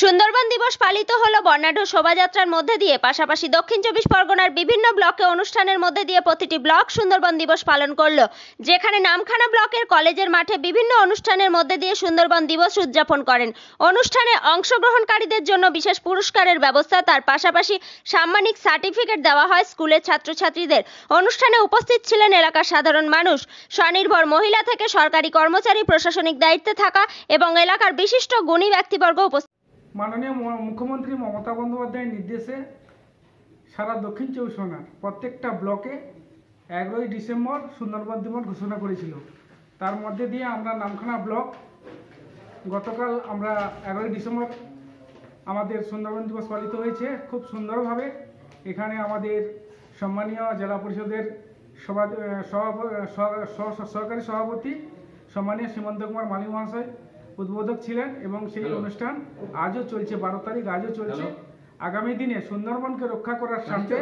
সুন্দরবন দিবস পালিত হলো বর্ণাঢ্য শোভাযাত্রার মধ্যে দিয়ে। পাশাপাশি দক্ষিণ চব্বিশ পরগনার বিভিন্ন ব্লকে অনুষ্ঠানের মধ্যে দিয়ে প্রতিটি ব্লক সুন্দরবন দিবস পালন করলো, যেখানে নামখানা ব্লকের কলেজের মাঠে বিভিন্ন অনুষ্ঠানের মধ্যে দিয়ে সুন্দরবন দিবস উদযাপন করেন। অনুষ্ঠানে অংশগ্রহণকারীদের জন্য বিশেষ পুরস্কারের ব্যবস্থা, তার পাশাপাশি সাম্মানিক সার্টিফিকেট দেওয়া হয় স্কুলের ছাত্রছাত্রীদের। অনুষ্ঠানে উপস্থিত ছিলেন এলাকার সাধারণ মানুষ, স্বনির্ভর মহিলা থেকে সরকারি কর্মচারী, প্রশাসনিক দায়িত্বে থাকা এবং এলাকার বিশিষ্ট গুণী ব্যক্তিবর্গ উপস্থিত। মাননীয় মুখ্যমন্ত্রী মমতা বন্দ্যোপাধ্যায়ের নির্দেশে সারা দক্ষিণ চব্বিশ পরগনার প্রত্যেকটা ব্লকে 11ই ডিসেম্বর সুন্দরবন দিবস ঘোষণা করেছিল। তার মধ্যে দিয়ে আমরা নামখানা ব্লক গতকাল আমরা 11ই ডিসেম্বর আমাদের সুন্দরবন দিবস পালিত হয়েছে খুব সুন্দরভাবে। এখানে আমাদের সম্মানীয় জেলা পরিষদের সহকারী সভাপতি সম্মানীয় সীমন্ত কুমার মালী মহাশয় উদ্বোধক ছিলেন এবং সেই অনুষ্ঠান আজও চলছে, 12 তারিখ আজও চলছে। আগামী দিনে সুন্দরবনকে রক্ষা করার স্বার্থে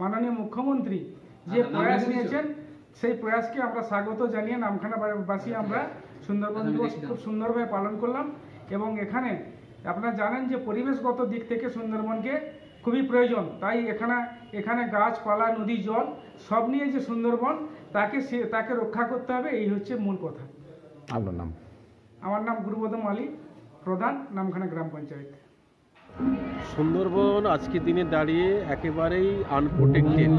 মাননীয় মুখ্যমন্ত্রী যে প্রয়াস নিয়েছেন সেই প্রয়াসকে আমরা স্বাগত জানিয়ে নামখানাবাসী আমরা সুন্দরবন দিবস খুব সুন্দরভাবে পালন করলাম। এবং এখানে আপনারা জানেন যে পরিবেশগত দিক থেকে সুন্দরবনকে খুবই প্রয়োজন, তাই এখানে গাছপালা, নদী, জল সব নিয়ে যে সুন্দরবন তাকে রক্ষা করতে হবে, এই হচ্ছে মূল কথা। আপনার নাম? আমার নাম গুরুপদ মালী, প্রধান, নামখানা গ্রাম পঞ্চায়েত। সুন্দরবন আজকের দিনে দাঁড়িয়ে একেবারেই আনপ্রোটেক্টেড।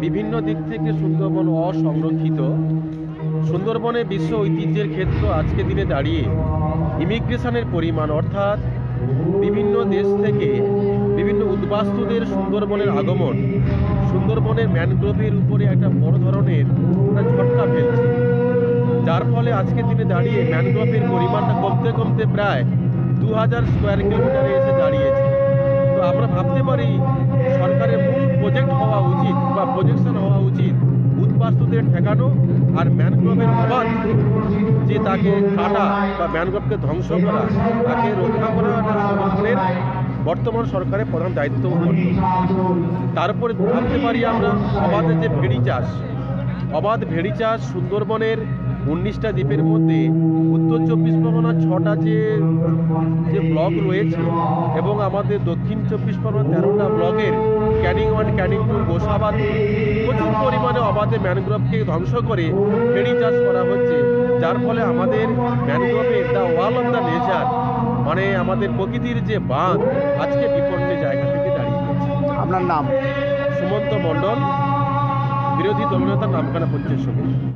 বিভিন্ন দিক থেকে সুন্দরবন অসংরক্ষিত। সুন্দরবনে বিশ্ব ঐতিহ্যের ক্ষেত্র আজকের দিনে দাঁড়িয়ে ইমিগ্রেশনের পরিমাণ, অর্থাৎ বিভিন্ন দেশ থেকে বিভিন্ন উদ্বাস্তুদের সুন্দরবনের আগমন সুন্দরবনের ম্যানগ্রোভের উপরে একটা বড় ধরনের ঝটকা ফেলছে, যার ফলে আজকের দিনে দাঁড়িয়ে ম্যানগ্রোভের পরিমাণটা কমতে কমতে প্রায় 2000 স্কোয়ার কিলোমিটারে এসে দাঁড়িয়েছে। তো আমরা ভাবতে পারি সরকারের মূল প্রজেক্ট হওয়া উচিত বা প্রজেকশন হওয়া উচিত উদ্বাস্তুদের ঠেকানো আর ম্যানগ্রোভের অবাধ যে তাকে কাটা বা ম্যানগ্রোভকে ধ্বংস করা, তাকে রক্ষা করা সংরক্ষণের বর্তমান সরকারের প্রধান দায়িত্ব। তারপরে ভাবতে পারি আমরা অবাধে যে অবাধ ভেড়ি চাষ সুন্দরবনের 19টা দ্বীপের মধ্যে উত্তর চব্বিশ পরগনার 6টা যে ব্লক রয়েছে এবং আমাদের দক্ষিণ চব্বিশ পরগনার 13টা ব্লকের ক্যানিং 1, ক্যানিং 2, গোসাবাদ প্রচুর পরিমাণে অবাধে ম্যানগ্রোভকে ধ্বংস করে ভেড়ি চাষ করা হচ্ছে, যার ফলে আমাদের ম্যানগ্রোভের the wall of the nature, মানে আমাদের প্রকৃতির যে বাঁধ, আজকে বিপন্ন জায়গা থেকে দাঁড়িয়ে গেছে। আপনার নাম? সুমন্ত মণ্ডল, বিরোধী দলনেতা, নামখানা পঞ্চায়েত সমিতি।